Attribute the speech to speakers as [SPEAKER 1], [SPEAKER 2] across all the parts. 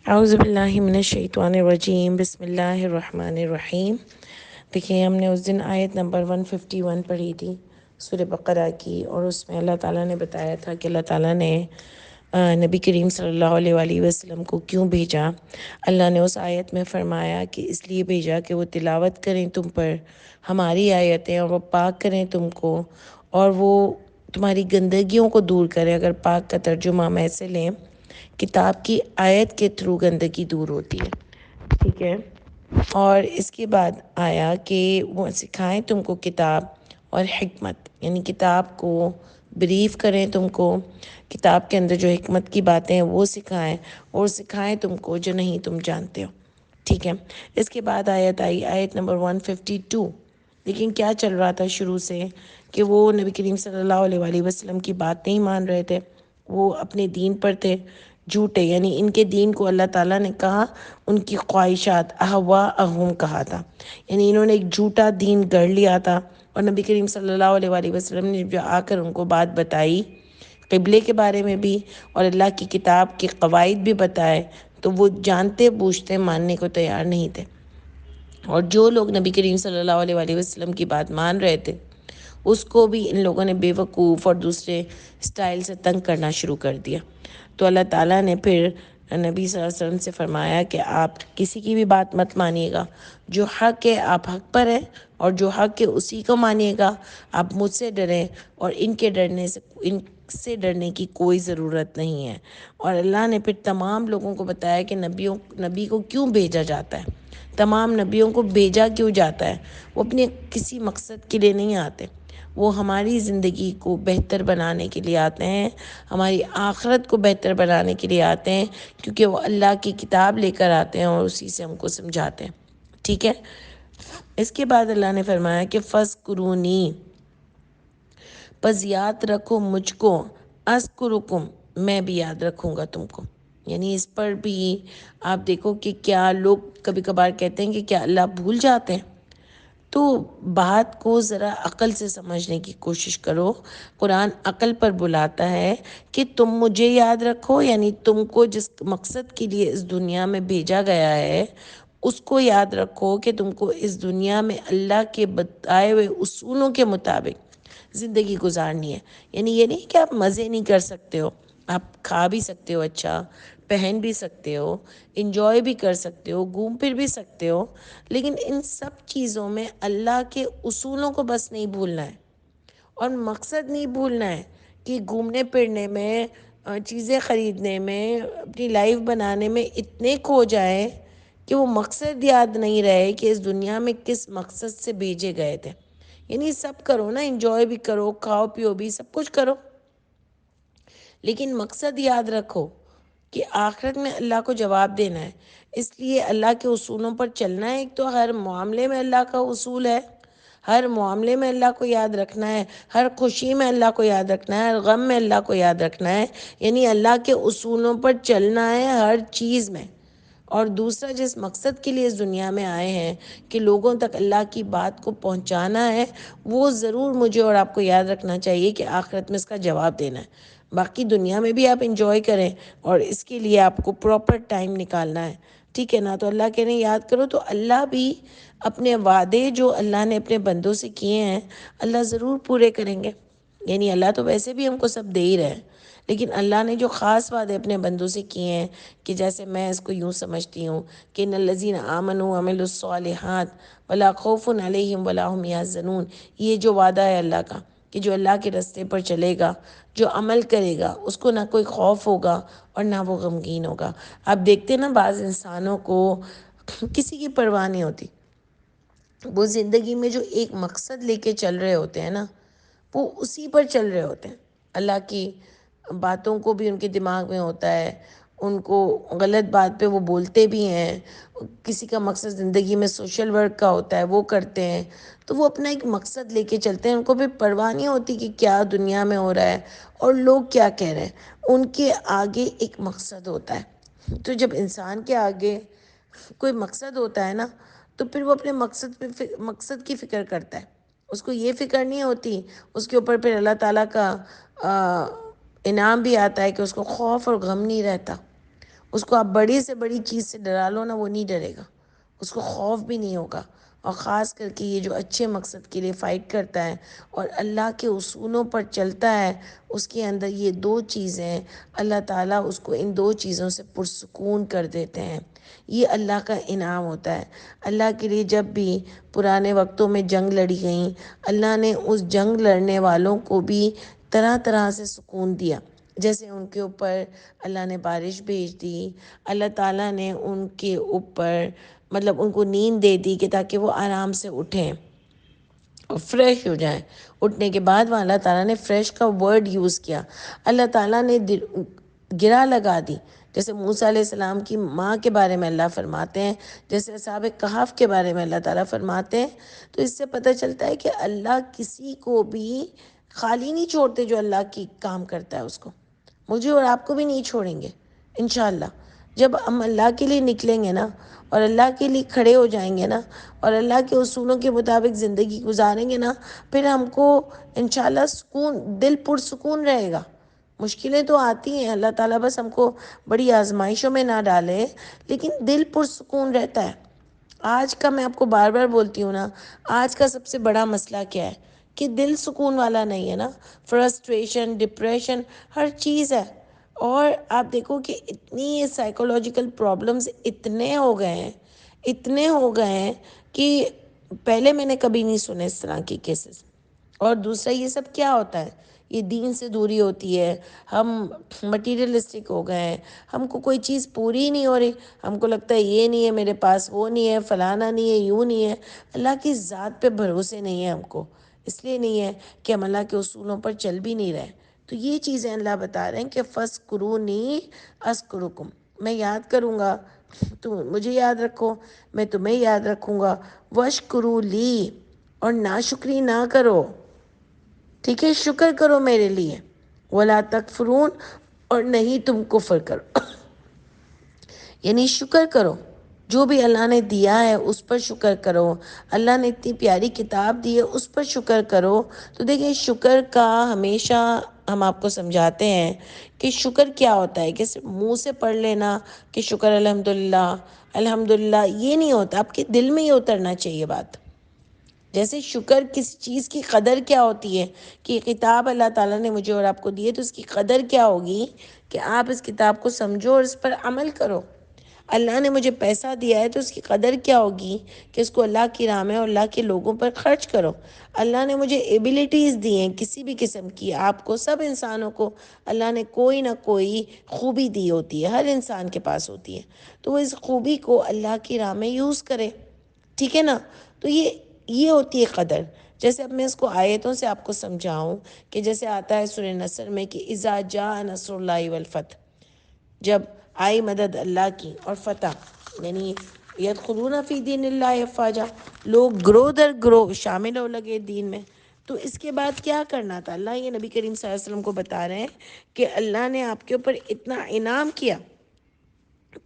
[SPEAKER 1] اعوذ باللہ من الشیطان الرجیم، بسم اللہ الرحمن الرحیم۔ دیکھیں، ہم نے اس دن آیت نمبر 151 پڑھی تھی سورہ بقرہ کی، اور اس میں اللہ تعالیٰ نے بتایا تھا کہ اللہ تعالیٰ نے نبی کریم صلی اللہ علیہ وآلہ وسلم کو کیوں بھیجا۔ اللہ نے اس آیت میں فرمایا کہ اس لیے بھیجا کہ وہ تلاوت کریں تم پر ہماری آیتیں، اور وہ پاک کریں تم کو، اور وہ تمہاری گندگیوں کو دور کریں۔ اگر پاک کا ترجمہ ہم ایسے لیں، کتاب کی آیت کے تھرو گندگی دور ہوتی ہے، ٹھیک ہے۔ اور اس کے بعد آیا کہ وہ سکھائیں تم کو کتاب اور حکمت، یعنی کتاب کو بریف کریں تم کو، کتاب کے اندر جو حکمت کی باتیں ہیں وہ سکھائیں، اور سکھائیں تم کو جو نہیں تم جانتے ہو، ٹھیک ہے۔ اس کے بعد آیت آئی، آیت نمبر 152۔ لیکن کیا چل رہا تھا شروع سے کہ وہ نبی کریم صلی اللہ علیہ وآلہ وسلم کی بات نہیں مان رہے تھے، وہ اپنے دین پر تھے جھوٹے، یعنی ان کے دین کو اللہ تعالیٰ نے کہا ان کی خواہشات اہواءہم کہا تھا، یعنی انہوں نے ایک جھوٹا دین گڑھ لیا تھا۔ اور نبی کریم صلی اللہ علیہ وآلہ وسلم نے جو آ کر ان کو بات بتائی قبلے کے بارے میں بھی، اور اللہ کی کتاب کے قواعد بھی بتائے، تو وہ جانتے بوجھتے ماننے کو تیار نہیں تھے۔ اور جو لوگ نبی کریم صلی اللہ علیہ وآلہ وسلم کی بات مان رہے تھے، اس کو بھی ان لوگوں نے بے وقوف اور دوسرے سٹائل سے تنگ کرنا شروع کر دیا۔ تو اللہ تعالیٰ نے پھر نبی صلی اللہ علیہ وسلم سے فرمایا کہ آپ کسی کی بھی بات مت مانیے گا، جو حق ہے آپ حق پر ہیں، اور جو حق ہے اسی کو مانیے گا۔ آپ مجھ سے ڈریں، اور ان سے ڈرنے کی کوئی ضرورت نہیں ہے۔ اور اللہ نے پھر تمام لوگوں کو بتایا کہ نبی کو کیوں بھیجا جاتا ہے، تمام نبیوں کو بھیجا کیوں جاتا ہے۔ وہ اپنے کسی مقصد کے لیے نہیں آتے، وہ ہماری زندگی کو بہتر بنانے کے لیے آتے ہیں، ہماری آخرت کو بہتر بنانے کے لیے آتے ہیں، کیونکہ وہ اللہ کی کتاب لے کر آتے ہیں اور اسی سے ہم کو سمجھاتے ہیں، ٹھیک ہے۔ اس کے بعد اللہ نے فرمایا کہ فَاذْکُرُونِی، پس یاد رکھو مجھ کو، اذکرکم، میں بھی یاد رکھوں گا تم کو۔ یعنی اس پر بھی آپ دیکھو کہ کیا لوگ کبھی کبھار کہتے ہیں کہ کیا اللہ بھول جاتے ہیں، تو بات کو ذرا عقل سے سمجھنے کی کوشش کرو۔ قرآن عقل پر بلاتا ہے کہ تم مجھے یاد رکھو، یعنی تم کو جس مقصد کے لیے اس دنیا میں بھیجا گیا ہے اس کو یاد رکھو، کہ تم کو اس دنیا میں اللہ کے بتائے ہوئے اصولوں کے مطابق زندگی گزارنی ہے۔ یعنی یہ نہیں کہ آپ مزے نہیں کر سکتے ہو، آپ کھا بھی سکتے ہو، اچھا پہن بھی سکتے ہو، انجوائے بھی کر سکتے ہو، گھوم پھر بھی سکتے ہو، لیکن ان سب چیزوں میں اللہ کے اصولوں کو بس نہیں بھولنا ہے، اور مقصد نہیں بھولنا ہے کہ گھومنے پھرنے میں، چیزیں خریدنے میں، اپنی لائف بنانے میں اتنے کھو جائیں کہ وہ مقصد یاد نہیں رہے کہ اس دنیا میں کس مقصد سے بھیجے گئے تھے۔ یعنی سب کرو نا، انجوائے بھی کرو، کھاؤ پیو بھی، سب کچھ کرو، لیکن مقصد یاد رکھو کہ آخرت میں اللہ کو جواب دینا ہے۔ اس لیے اللہ کے اصولوں پر چلنا ہے۔ ایک تو ہر معاملے میں اللہ کا اصول ہے، ہر معاملے میں اللہ کو یاد رکھنا ہے، ہر خوشی میں اللہ کو یاد رکھنا ہے، ہر غم میں اللہ کو یاد رکھنا ہے، یعنی اللہ کے اصولوں پر چلنا ہے ہر چیز میں۔ اور دوسرا، جس مقصد کے لیے اس دنیا میں آئے ہیں کہ لوگوں تک اللہ کی بات کو پہنچانا ہے، وہ ضرور مجھے اور آپ کو یاد رکھنا چاہیے کہ آخرت میں اس کا جواب دینا ہے۔ باقی دنیا میں بھی آپ انجوائے کریں، اور اس کے لیے آپ کو پراپر ٹائم نکالنا ہے، ٹھیک ہے نا۔ تو اللہ کہنے یاد کرو، تو اللہ بھی اپنے وعدے جو اللہ نے اپنے بندوں سے کیے ہیں اللہ ضرور پورے کریں گے۔ یعنی اللہ تو ویسے بھی ہم کو سب دے ہی رہے ہیں، لیکن اللہ نے جو خاص وعدے اپنے بندوں سے کیے ہیں، کہ جیسے میں اس کو یوں سمجھتی ہوں کہ ان الذین آمنوا وعملوا الصالحات ولا خوف علیہم ولا هم یحزنون، یہ جو وعدہ ہے اللہ کا کہ جو اللہ کے راستے پر چلے گا، جو عمل کرے گا، اس کو نہ کوئی خوف ہوگا اور نہ وہ غمگین ہوگا۔ آپ دیکھتے نا بعض انسانوں کو کسی کی پرواہ نہیں ہوتی، وہ زندگی میں جو ایک مقصد لے کے چل رہے ہوتے ہیں نا، وہ اسی پر چل رہے ہوتے ہیں۔ اللہ کی باتوں کو بھی ان کے دماغ میں ہوتا ہے، ان کو غلط بات پہ وہ بولتے بھی ہیں، کسی کا مقصد زندگی میں سوشل ورک کا ہوتا ہے وہ کرتے ہیں، تو وہ اپنا ایک مقصد لے کے چلتے ہیں، ان کو بھی پرواہ نہیں ہوتی کہ کیا دنیا میں ہو رہا ہے اور لوگ کیا کہہ رہے ہیں۔ ان کے آگے ایک مقصد ہوتا ہے۔ تو جب انسان کے آگے کوئی مقصد ہوتا ہے نا، تو پھر وہ اپنے مقصد کی فکر کرتا ہے، اس کو یہ فکر نہیں ہوتی، اس کے اوپر پھر اللہ تعالیٰ کا انعام بھی آتا ہے کہ اس کو خوف اور غم نہیں رہتا، اس کو آپ بڑی سے بڑی چیز سے ڈرا لو نا، وہ نہیں ڈرے گا، اس کو خوف بھی نہیں ہوگا۔ اور خاص کر کے یہ جو اچھے مقصد کے لیے فائٹ کرتا ہے اور اللہ کے اصولوں پر چلتا ہے، اس کے اندر یہ دو چیزیں، اللہ تعالیٰ اس کو ان دو چیزوں سے پرسکون کر دیتے ہیں۔ یہ اللہ کا انعام ہوتا ہے۔ اللہ کے لیے جب بھی پرانے وقتوں میں جنگ لڑی گئیں، اللہ نے اس جنگ لڑنے والوں کو بھی طرح طرح سے سکون دیا۔ جیسے ان کے اوپر اللہ نے بارش بھیج دی، اللہ تعالیٰ نے ان کے اوپر مطلب ان کو نیند دے دی کہ تاکہ وہ آرام سے اٹھیں اور فریش ہو جائیں۔ اٹھنے کے بعد وہاں اللہ تعالیٰ نے فریش کا ورڈ یوز کیا، اللہ تعالیٰ نے گرا لگا دی۔ جیسے موسیٰ علیہ السلام کی ماں کے بارے میں اللہ فرماتے ہیں، جیسے اصحاب کہف کے بارے میں اللہ تعالیٰ فرماتے ہیں۔ تو اس سے پتہ چلتا ہے کہ اللہ کسی کو بھی خالی نہیں چھوڑتے، جو اللہ کی کام کرتا ہے اس کو، مجھے اور آپ کو بھی نہیں چھوڑیں گے انشاءاللہ۔ جب ہم اللہ کے لیے نکلیں گے نا اور اللہ کے لیے کھڑے ہو جائیں گے نا اور اللہ کے اصولوں کے مطابق زندگی گزاریں گے نا، پھر ہم کو انشاءاللہ سکون، دل پرسکون رہے گا۔ مشکلیں تو آتی ہیں، اللہ تعالیٰ بس ہم کو بڑی آزمائشوں میں نہ ڈالے، لیکن دل پرسکون رہتا ہے۔ آج کا میں آپ کو بار بار بولتی ہوں نا، آج کا سب سے بڑا مسئلہ کیا ہے کہ دل سکون والا نہیں ہے نا، فرسٹریشن، ڈپریشن، ہر چیز ہے۔ اور آپ دیکھو کہ اتنی سائیکولوجیکل پرابلمز اتنے ہو گئے ہیں کہ پہلے میں نے کبھی نہیں سنے اس طرح کی کیسز۔ اور دوسرا یہ سب کیا ہوتا ہے، یہ دین سے دوری ہوتی ہے، ہم مٹیریلسٹک ہو گئے ہیں، ہم کو کوئی چیز پوری ہی نہیں ہو رہی، ہم کو لگتا ہے یہ نہیں ہے میرے پاس، وہ نہیں ہے، فلانا نہیں ہے، یوں نہیں ہے۔ اللہ کی ذات پہ بھروسے نہیں ہے ہم کو، اس لیے نہیں ہے کہ ہم اللہ کے اصولوں پر چل بھی نہیں رہے۔ تو یہ چیزیں اللہ بتا رہے ہیں کہ فَاذْكُرُونِی أَذْكُرُکُم، میں یاد کروں گا، تم مجھے یاد رکھو، میں تمہیں یاد رکھوں گا۔ وَاشْكُرُوا لِی، اور ناشکری نہ کرو، ٹھیک ہے، شکر کرو میرے لیے۔ وَلَا تَکْفُرُونَ، اور نہیں تم کفر کرو، یعنی شکر کرو، جو بھی اللہ نے دیا ہے اس پر شکر کرو، اللہ نے اتنی پیاری کتاب دی ہے اس پر شکر کرو۔ تو دیکھیں شکر کا ہمیشہ ہم آپ کو سمجھاتے ہیں کہ شکر کیا ہوتا ہے، کہ صرف منہ سے پڑھ لینا کہ شکر الحمدللہ الحمدللہ، یہ نہیں ہوتا، آپ کے دل میں یہ اترنا چاہیے بات۔ جیسے شکر کسی چیز کی قدر کیا ہوتی ہے، کہ کتاب اللہ تعالیٰ نے مجھے اور آپ کو دی ہے تو اس کی قدر کیا ہوگی کہ آپ اس کتاب کو سمجھو اور اس پر عمل کرو۔ اللہ نے مجھے پیسہ دیا ہے تو اس کی قدر کیا ہوگی کہ اس کو اللہ کی راہ میں اور اللہ کے لوگوں پر خرچ کرو۔ اللہ نے مجھے ایبیلٹیز دی ہیں کسی بھی قسم کی، آپ کو، سب انسانوں کو اللہ نے کوئی نہ کوئی خوبی دی ہوتی ہے، ہر انسان کے پاس ہوتی ہے، تو وہ اس خوبی کو اللہ کی راہ میں یوز کرے، ٹھیک ہے نا۔ تو یہ ہوتی ہے قدر۔ جیسے اب میں اس کو آیتوں سے آپ کو سمجھاؤں کہ جیسے آتا ہے سورہ نصر میں کہ اذا جاء نصر اللہ والفتح، جب آئی مدد اللہ کی اور فتح، یعنی یدخلون فی دین اللہ افواجا، لوگ گروہ در گروہ شامل ہو لگے دین میں۔ تو اس کے بعد کیا کرنا تھا، اللہ یہ نبی کریم صلی اللہ علیہ وسلم کو بتا رہے ہیں کہ اللہ نے آپ کے اوپر اتنا انعام کیا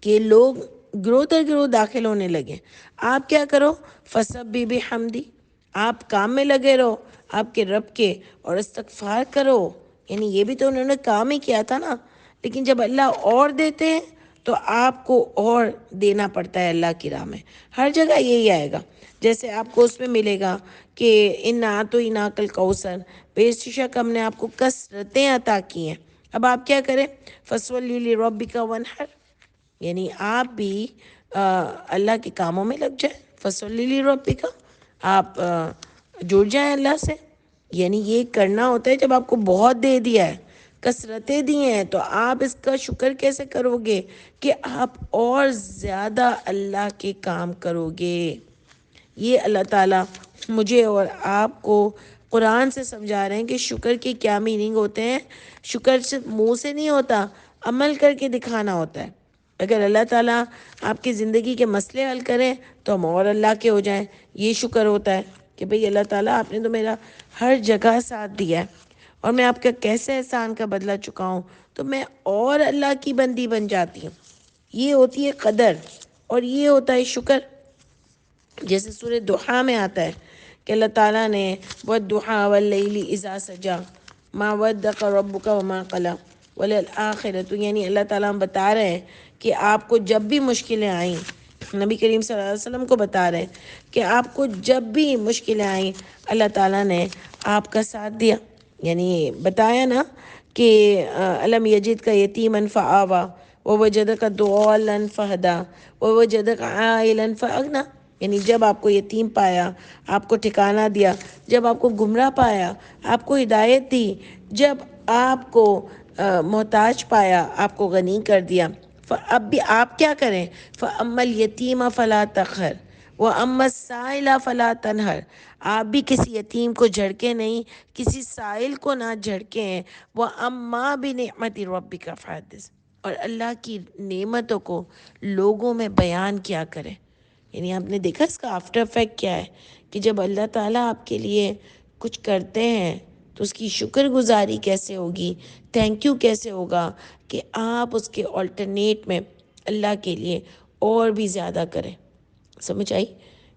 [SPEAKER 1] کہ لوگ گروہ در گروہ داخل ہونے لگے۔ آپ کیا کرو، فسبح بحمدی، آپ کام میں لگے رہو آپ کے رب کے اور استغفار کرو، یعنی یہ بھی تو انہوں نے کام ہی کیا تھا نا۔ لیکن جب اللہ اور دیتے ہیں تو آپ کو اور دینا پڑتا ہے اللہ کی راہ میں، ہر جگہ یہی آئے گا۔ جیسے آپ کو اس میں ملے گا کہ اِنَّا أَعْطَيْنَاكَ الْكَوْثَرَ، بے شک ہم نے آپ کو کثرتیں عطا کی ہیں۔ اب آپ کیا کریں، فَصَلِّ لِرَبِّكَ وَانْحَرْ، یعنی آپ بھی اللہ کے کاموں میں لگ جائیں، فَصَلِّ لِرَبِّكَ، آپ جڑ جائیں اللہ سے۔ یعنی یہ کرنا ہوتا ہے جب آپ کو بہت دے دیا ہے، کثرتیں دی ہیں، تو آپ اس کا شکر کیسے کرو گے کہ آپ اور زیادہ اللہ کے کام کرو گے۔ یہ اللہ تعالیٰ مجھے اور آپ کو قرآن سے سمجھا رہے ہیں کہ شکر کے کیا میننگ ہوتے ہیں۔ شکر صرف منہ سے نہیں ہوتا، عمل کر کے دکھانا ہوتا ہے۔ اگر اللہ تعالیٰ آپ کی زندگی کے مسئلے حل کریں تو ہم اور اللہ کے ہو جائیں، یہ شکر ہوتا ہے کہ بھئی اللہ تعالیٰ آپ نے تو میرا ہر جگہ ساتھ دیا ہے اور میں آپ کا کیسے احسان کا بدلہ چکاؤں، تو میں اور اللہ کی بندی بن جاتی ہوں۔ یہ ہوتی ہے قدر اور یہ ہوتا ہے شکر۔ جیسے سورہ دحا میں آتا ہے کہ اللہ تعالیٰ نے وَالضُّحَىٰ وَاللَّيْلِ إِذَا سَجَىٰ مَا وَدَّعَكَ رَبُّكَ وَمَا قَلَىٰ وَلَلْآخِرَةُ، یعنی اللہ تعالیٰ ہم بتا رہے ہیں کہ آپ کو جب بھی مشکلیں آئیں، نبی کریم صلی اللہ علیہ وسلم کو بتا رہے ہیں کہ آپ کو جب بھی مشکلیں آئیں اللہ تعالیٰ نے آپ کا ساتھ دیا. یعنی بتایا نا کہ علم یجد کا یتیمن فآوا ووجدک ضالا فہدا ووجدک عائلا فاغنا. یعنی جب آپ کو یتیم پایا، آپ کو ٹھکانہ دیا، جب آپ کو گمراہ پایا، آپ کو ہدایت دی، جب آپ کو محتاج پایا، آپ کو غنی کر دیا. اب بھی آپ کیا کریں؟ فَأَمَّا الْيَتِيمَ فَلَا تَقْهَرْ وَأَمَّا السَّائِلَ فَلَا تَنْهَرْ. آپ بھی کسی یتیم کو جھڑکیں نہیں، کسی سائل کو نہ جھڑکیں. وَأَمَّا بِنِعْمَةِ رَبِّكَ فَحَدِّثْ. اور اللہ کی نعمتوں کو لوگوں میں بیان کیا کریں. یعنی آپ نے دیکھا اس کا آفٹر افیکٹ کیا ہے کہ جب اللہ تعالیٰ آپ کے لیے کچھ کرتے ہیں تو اس کی شکر گزاری کیسے ہوگی، تھینک یو کیسے ہوگا کہ آپ اس کے آلٹرنیٹ میں اللہ کے لیے اور بھی زیادہ کریں. سمجھ آئی؟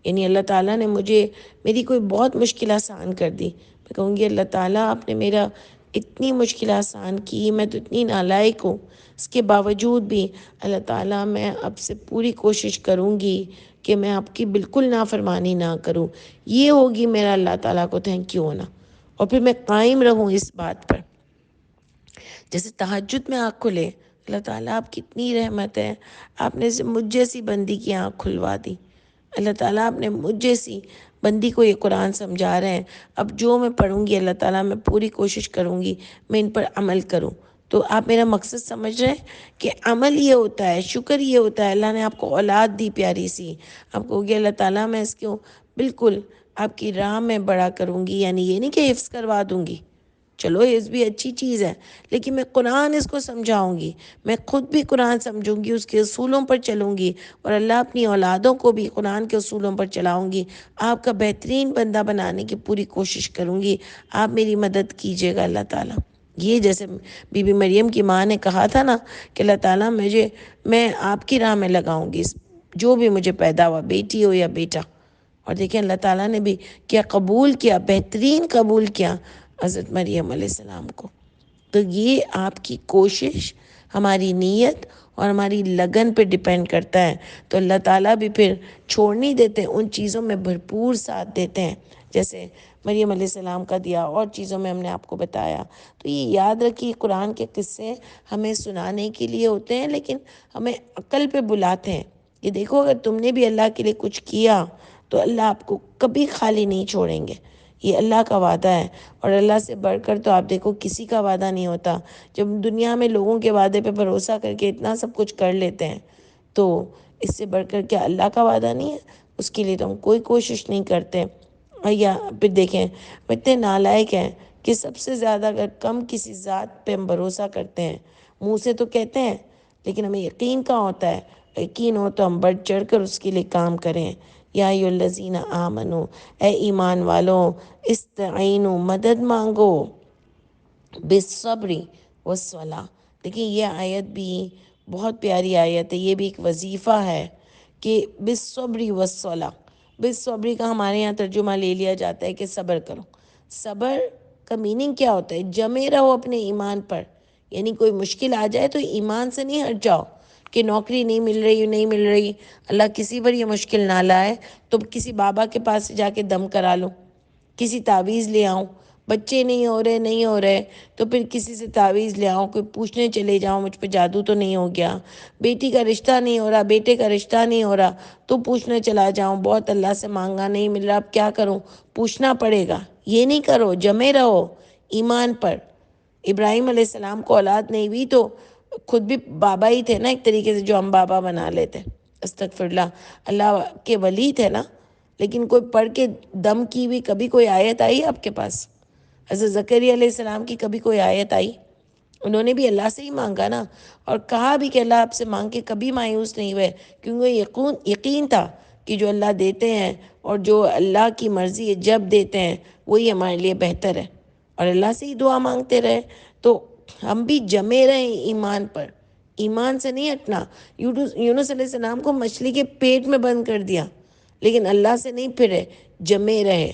[SPEAKER 1] یعنی اللہ تعالیٰ نے مجھے میری کوئی بہت مشکل آسان کر دی، میں کہوں گی اللہ تعالیٰ آپ نے میرا اتنی مشکل آسان کی، میں تو اتنی نالائق ہوں، اس کے باوجود بھی اللہ تعالیٰ میں اب سے پوری کوشش کروں گی کہ میں آپ کی بالکل نافرمانی نہ کروں. یہ ہوگی میرا اللہ تعالیٰ کو تھینک یو ہونا. اور پھر میں قائم رہوں اس بات پر. جیسے تہجد میں آنکھ کھلے، اللہ تعالیٰ آپ کی اتنی رحمت ہے، آپ نے مجھ جیسی بندی کی آنکھ کھلوا دی. اللہ تعالیٰ آپ نے مجھ جیسی بندی کو یہ قرآن سمجھا رہے ہیں. اب جو میں پڑھوں گی اللہ تعالیٰ میں پوری کوشش کروں گی میں ان پر عمل کروں. تو آپ میرا مقصد سمجھ رہے ہیں کہ عمل یہ ہوتا ہے، شکر یہ ہوتا ہے. اللہ نے آپ کو اولاد دی پیاری سی، آپ کو گیا اللہ تعالیٰ میں اس کو بالکل آپ کی راہ میں بڑا کروں گی. یعنی یہ نہیں کہ حفظ کروا دوں گی، چلو حفظ بھی اچھی چیز ہے، لیکن میں قرآن اس کو سمجھاؤں گی، میں خود بھی قرآن سمجھوں گی، اس کے اصولوں پر چلوں گی، اور اللہ اپنی اولادوں کو بھی قرآن کے اصولوں پر چلاؤں گی. آپ کا بہترین بندہ بنانے کی پوری کوشش کروں گی. آپ میری مدد کیجیے گا اللہ تعالیٰ. یہ جیسے بی بی مریم کی ماں نے کہا تھا نا کہ اللہ تعالیٰ میں آپ کی راہ میں لگاؤں گی، جو بھی مجھے پیدا ہوا، بیٹی ہو یا بیٹا. اور دیکھیں اللہ تعالیٰ نے بھی کیا قبول کیا، بہترین قبول کیا حضرت مریم علیہ السلام کو. تو یہ آپ کی کوشش، ہماری نیت اور ہماری لگن پہ ڈیپینڈ کرتا ہے. تو اللہ تعالیٰ بھی پھر چھوڑ نہیں دیتے، ان چیزوں میں بھرپور ساتھ دیتے ہیں جیسے مریم علیہ السلام کا دیا، اور چیزوں میں ہم نے آپ کو بتایا. تو یہ یاد رکھیے قرآن کے قصے ہمیں سنانے کے لیے ہوتے ہیں، لیکن ہمیں عقل پہ بلاتے ہیں. یہ دیکھو اگر تم نے بھی اللہ کے لیے کچھ کیا تو اللہ آپ کو کبھی خالی نہیں چھوڑیں گے. یہ اللہ کا وعدہ ہے، اور اللہ سے بڑھ کر تو آپ دیکھو کسی کا وعدہ نہیں ہوتا. جب دنیا میں لوگوں کے وعدے پہ بھروسہ کر کے اتنا سب کچھ کر لیتے ہیں تو اس سے بڑھ کر کیا اللہ کا وعدہ نہیں ہے؟ اس کے لیے تو ہم کوئی کوشش نہیں کرتے. یا پھر دیکھیں اتنے نالائق ہیں کہ سب سے زیادہ اگر کم کسی ذات پہ ہم بھروسہ کرتے ہیں، منہ سے تو کہتے ہیں لیکن ہمیں یقین کہاں ہوتا ہے. یقین ہو تو ہم بڑھ چڑھ کر اس کے لیے کام کریں. یا ایھا الذین آمنو، اے ایمان والوں، استعینوا، مدد مانگو، بالصبر والصلاۃ. دیکھیں یہ آیت بھی بہت پیاری آیت ہے، یہ بھی ایک وظیفہ ہے کہ بالصبر والصلاۃ. بالصبر کا ہمارے یہاں ترجمہ لے لیا جاتا ہے کہ صبر کرو. صبر کا میننگ کیا ہوتا ہے؟ جمے رہو اپنے ایمان پر. یعنی کوئی مشکل آ جائے تو ایمان سے نہیں ہٹ جاؤ کہ نوکری نہیں مل رہی، اللہ کسی پر یہ مشکل نہ لائے تو کسی بابا کے پاس جا کے دم کرا لوں، کسی تعویذ لے آؤں. بچے نہیں ہو رہے تو پھر کسی سے تعویذ لے آؤں، کوئی پوچھنے چلے جاؤں مجھ پہ جادو تو نہیں ہو گیا. بیٹی کا رشتہ نہیں ہو رہا، بیٹے کا رشتہ نہیں ہو رہا تو پوچھنے چلا جاؤں، بہت اللہ سے مانگا نہیں مل رہا، اب کیا کروں؟ پوچھنا پڑے گا. یہ نہیں کرو، جمے رہو ایمان پر. ابراہیم علیہ السلام کو اولاد نہیں ہوئی تو خود بھی بابا ہی تھے نا ایک طریقے سے، جو ہم بابا بنا لیتے. استغفر اللہ، اللہ کے ولی تھے نا. لیکن کوئی پڑھ کے دم کی ہوئی کبھی کوئی آیت آئی آپ کے پاس؟ حضرت زکریا علیہ السلام کی کبھی کوئی آیت آئی؟ انہوں نے بھی اللہ سے ہی مانگا نا، اور کہا بھی کہ اللہ آپ سے مانگ کے کبھی مایوس نہیں ہوئے، کیونکہ یقین تھا کہ جو اللہ دیتے ہیں اور جو اللہ کی مرضی ہے جب دیتے ہیں وہی ہمارے لیے بہتر ہے. اور اللہ سے ہی دعا مانگتے رہے. تو ہم بھی جمے رہیں ایمان پر، ایمان سے نہیں ہٹنا. یونس علیہ السلام کو مچھلی کے پیٹ میں بند کر دیا لیکن اللہ سے نہیں پھرے، جمے رہے.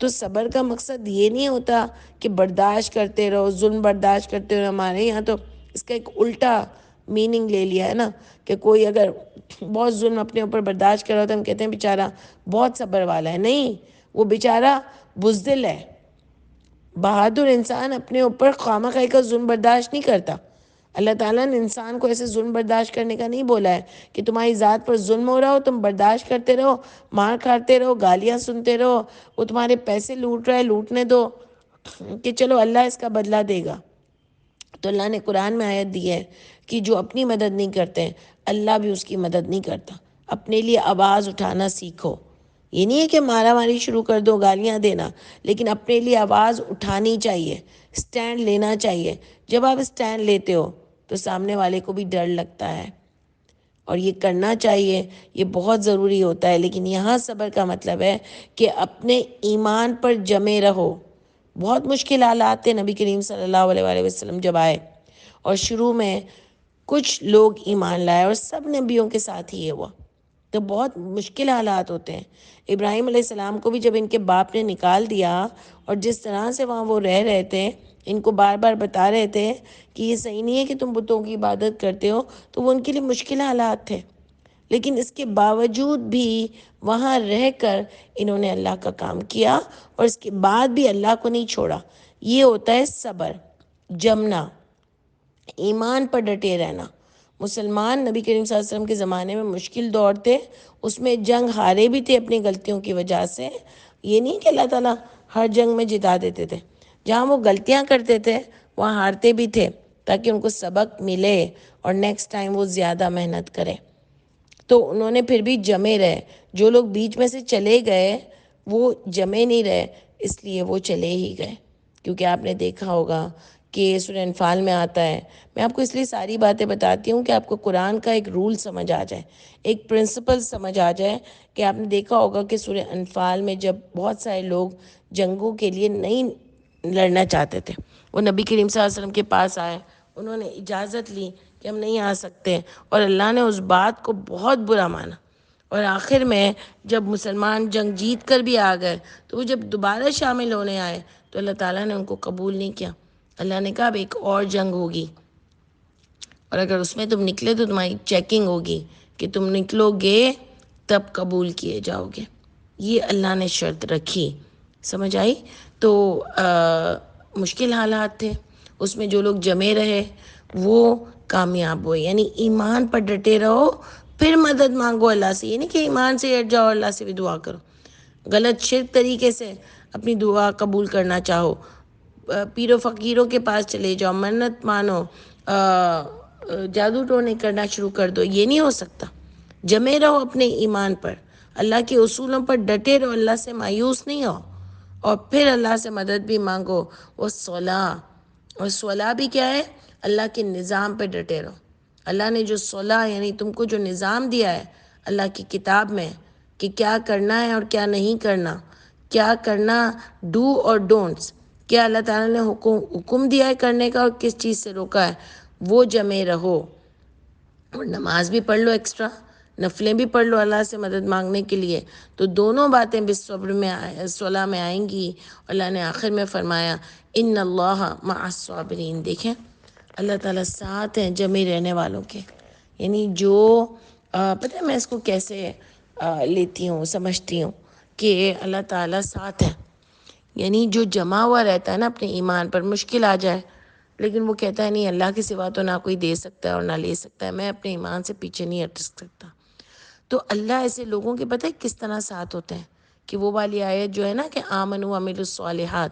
[SPEAKER 1] تو صبر کا مقصد یہ نہیں ہوتا کہ برداشت کرتے رہو، ظلم برداشت کرتے رہو. ہمارے یہاں تو اس کا ایک الٹا میننگ لے لیا ہے نا کہ کوئی اگر بہت ظلم اپنے اوپر برداشت کر رہا ہوتا ہے ہم کہتے ہیں بیچارہ بہت صبر والا ہے. نہیں، وہ بیچارہ بزدل ہے. بہادر انسان اپنے اوپر خواہ مخواہ کا ظلم برداشت نہیں کرتا. اللہ تعالیٰ نے انسان کو ایسے ظلم برداشت کرنے کا نہیں بولا ہے کہ تمہاری ذات پر ظلم ہو رہا ہو تم برداشت کرتے رہو، مار کھاتے رہو، گالیاں سنتے رہو، وہ تمہارے پیسے لوٹ رہا ہے لوٹنے دو، کہ چلو اللہ اس کا بدلہ دے گا. تو اللہ نے قرآن میں آیت دی ہے کہ جو اپنی مدد نہیں کرتے اللہ بھی اس کی مدد نہیں کرتا. اپنے لیے آواز اٹھانا سیکھو. یہ نہیں ہے کہ مارا ماری شروع کر دو، گالیاں دینا، لیکن اپنے لیے آواز اٹھانی چاہیے، سٹینڈ لینا چاہیے. جب آپ سٹینڈ لیتے ہو تو سامنے والے کو بھی ڈر لگتا ہے، اور یہ کرنا چاہیے، یہ بہت ضروری ہوتا ہے. لیکن یہاں صبر کا مطلب ہے کہ اپنے ایمان پر جمے رہو. بہت مشکل حالات تھے نبی کریم صلی اللہ علیہ وآلہ وسلم جب آئے، اور شروع میں کچھ لوگ ایمان لائے، اور سب نبیوں کے ساتھ ہی یہ ہوا. تو بہت مشکل حالات ہوتے ہیں. ابراہیم علیہ السلام کو بھی جب ان کے باپ نے نکال دیا، اور جس طرح سے وہاں وہ رہ رہے تھے، ان کو بار بار بتا رہے تھے کہ یہ صحیح نہیں ہے کہ تم بتوں کی عبادت کرتے ہو، تو وہ ان کے لیے مشکل حالات تھے. لیکن اس کے باوجود بھی وہاں رہ کر انہوں نے اللہ کا کام کیا، اور اس کے بعد بھی اللہ کو نہیں چھوڑا. یہ ہوتا ہے صبر، جمنا، ایمان پر ڈٹے رہنا. مسلمان نبی کریم صلی اللہ علیہ وسلم کے زمانے میں مشکل دور تھے، اس میں جنگ ہارے بھی تھے اپنی غلطیوں کی وجہ سے. یہ نہیں کہ اللہ تعالیٰ ہر جنگ میں جتا دیتے تھے، جہاں وہ غلطیاں کرتے تھے وہاں ہارتے بھی تھے تاکہ ان کو سبق ملے اور نیکسٹ ٹائم وہ زیادہ محنت کریں. تو انہوں نے پھر بھی جمے رہے. جو لوگ بیچ میں سے چلے گئے وہ جمے نہیں رہے، اس لیے وہ چلے ہی گئے. کیونکہ آپ نے دیکھا ہوگا کہ سورہ انفال میں آتا ہے. میں آپ کو اس لیے ساری باتیں بتاتی ہوں کہ آپ کو قرآن کا ایک رول سمجھ آ جائے، ایک پرنسپل سمجھ آ جائے. کہ آپ نے دیکھا ہوگا کہ سورہ انفال میں جب بہت سارے لوگ جنگوں کے لیے نہیں لڑنا چاہتے تھے، وہ نبی کریم صلی اللہ علیہ وسلم کے پاس آئے، انہوں نے اجازت لی کہ ہم نہیں آ سکتے، اور اللہ نے اس بات کو بہت برا مانا. اور آخر میں جب مسلمان جنگ جیت کر بھی آ گئے تو وہ جب دوبارہ شامل ہونے آئے تو اللہ تعالیٰ نے ان کو قبول نہیں کیا. اللہ نے کہا اب ایک اور جنگ ہوگی، اور اگر اس میں تم نکلے تو تمہاری چیکنگ ہوگی، کہ تم نکلو گے تب قبول کیے جاؤ گے. یہ اللہ نے شرط رکھی. سمجھ آئی؟ تو مشکل حالات تھے، اس میں جو لوگ جمے رہے وہ کامیاب ہوئے. یعنی ایمان پر ڈٹے رہو، پھر مدد مانگو اللہ سے. یہ نہیں کہ ایمان سے ہٹ جاؤ اللہ سے بھی دعا کرو، غلط شرک طریقے سے اپنی دعا قبول کرنا چاہو، پیر و فقیروں کے پاس چلے جاؤ، منت مانو، جادو ٹونے کرنا شروع کر دو. یہ نہیں ہو سکتا. جمے رہو اپنے ایمان پر، اللہ کے اصولوں پر ڈٹے رہو، اللہ سے مایوس نہیں ہو، اور پھر اللہ سے مدد بھی مانگو. وہ صلاح، اور صلاح بھی کیا ہے؟ اللہ کے نظام پہ ڈٹے رہو. اللہ نے جو صلاح یعنی تم کو جو نظام دیا ہے اللہ کی کتاب میں کہ کیا کرنا ہے اور کیا نہیں کرنا، کیا کرنا، ڈو اور ڈونٹس، کیا اللہ تعالیٰ نے حکم دیا ہے کرنے کا اور کس چیز سے روکا ہے، وہ جمے رہو. اور نماز بھی پڑھ لو، ایکسٹرا نفلیں بھی پڑھ لو اللہ سے مدد مانگنے کے لیے. تو دونوں باتیں بالصبر میں صلاح میں آئیں گی. اللہ نے آخر میں فرمایا ان اللہ مع الصابرین. دیکھیں اللہ تعالیٰ ساتھ ہیں جمے رہنے والوں کے. یعنی جو پتہ ہے میں اس کو کیسے لیتی ہوں، سمجھتی ہوں کہ اللہ تعالیٰ ساتھ ہے. یعنی جو جمع ہوا رہتا ہے نا اپنے ایمان پر، مشکل آ جائے لیکن وہ کہتا ہے نہیں اللہ کے سوا تو نہ کوئی دے سکتا ہے اور نہ لے سکتا ہے، میں اپنے ایمان سے پیچھے نہیں ہٹ سکتا. تو اللہ ایسے لوگوں کے پتہ ہے کس طرح ساتھ ہوتے ہیں کہ وہ والی آیت جو ہے نا کہ آمنوا وعملوا الصالحات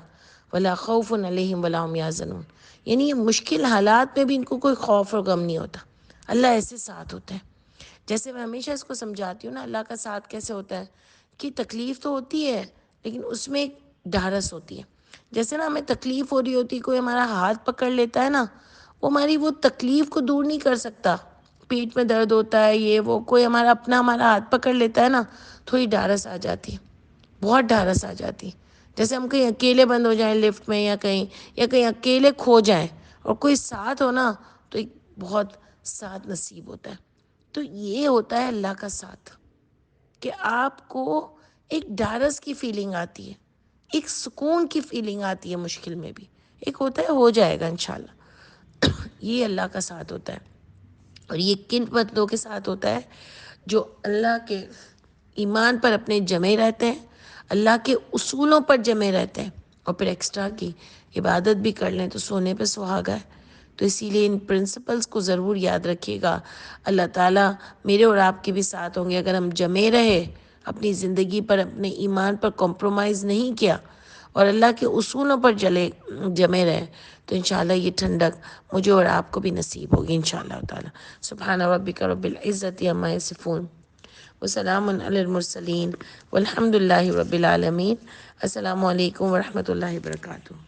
[SPEAKER 1] ولا خوف علیہم ولا هم یحزنون. یعنی یہ مشکل حالات میں بھی ان کو کوئی خوف اور غم نہیں ہوتا. اللہ ایسے ساتھ ہوتا ہے. جیسے میں ہمیشہ اس کو سمجھاتی ہوں نا اللہ کا ساتھ کیسے ہوتا ہے کہ تکلیف تو ہوتی ہے لیکن اس میں ایک ڈھارس ہوتی ہے. جیسے نا ہمیں تکلیف ہو رہی ہوتی، کوئی ہمارا ہاتھ پکڑ لیتا ہے نا، وہ ہماری وہ تکلیف کو دور نہیں کر سکتا. پیٹ میں درد ہوتا ہے، یہ وہ، کوئی ہمارا اپنا ہمارا ہاتھ پکڑ لیتا ہے نا، تھوڑی ڈھارس آ جاتی ہے، بہت ڈھارس آ جاتی. جیسے ہم کہیں اکیلے بند ہو جائیں لفٹ میں یا کہیں اکیلے کھو جائیں اور کوئی ساتھ ہو نا تو ایک بہت ساتھ نصیب ہوتا ہے. تو یہ ہوتا ہے اللہ کا ساتھ کہ آپ کو ایک ڈھارس کی فیلنگ آتی ہے، ایک سکون کی فیلنگ آتی ہے مشکل میں بھی. ایک ہوتا ہے ہو جائے گا انشاءاللہ. یہ اللہ کا ساتھ ہوتا ہے. اور یہ کن بندوں کے ساتھ ہوتا ہے؟ جو اللہ کے ایمان پر اپنے جمے رہتے ہیں، اللہ کے اصولوں پر جمے رہتے ہیں، اور پھر ایکسٹرا کی عبادت بھی کر لیں تو سونے پہ سہاگا ہے۔ تو اسی لیے ان پرنسپلز کو ضرور یاد رکھیے گا۔ اللہ تعالیٰ میرے اور آپ کے بھی ساتھ ہوں گے اگر ہم جمے رہے، اپنی زندگی پر اپنے ایمان پر کمپرومائز نہیں کیا اور اللہ کے اصولوں پر جمے رہے، تو انشاءاللہ یہ ٹھنڈک مجھے اور آپ کو بھی نصیب ہوگی انشاءاللہ تعالیٰ۔ سبحان ربک رب العزت عما یصفون وسلام علی المرسلین والحمد للہ رب العالمین۔ السلام علیکم ورحمۃ اللہ وبرکاتہ۔